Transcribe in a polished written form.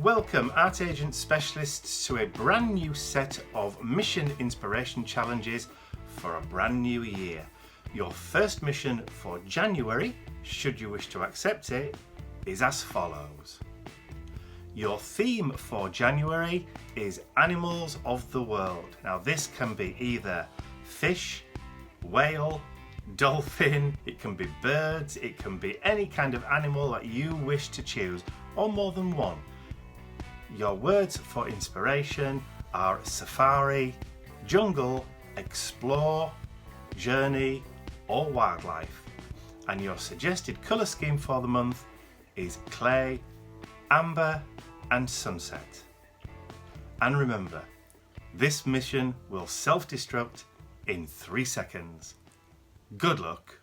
Welcome Art Agent specialists to a brand new set of mission inspiration challenges for a brand new year. Your first mission for January, should you wish to accept it, is as follows. Your theme for January is animals of the world. Now this can be either fish, whale, dolphin, it can be birds, it can be any kind of animal that you wish to choose, or more than one. Your words for inspiration are safari, jungle, explore, journey, or wildlife. And your suggested colour scheme for the month is clay, amber, and sunset. And remember, this mission will self-destruct in 3 seconds. Good luck.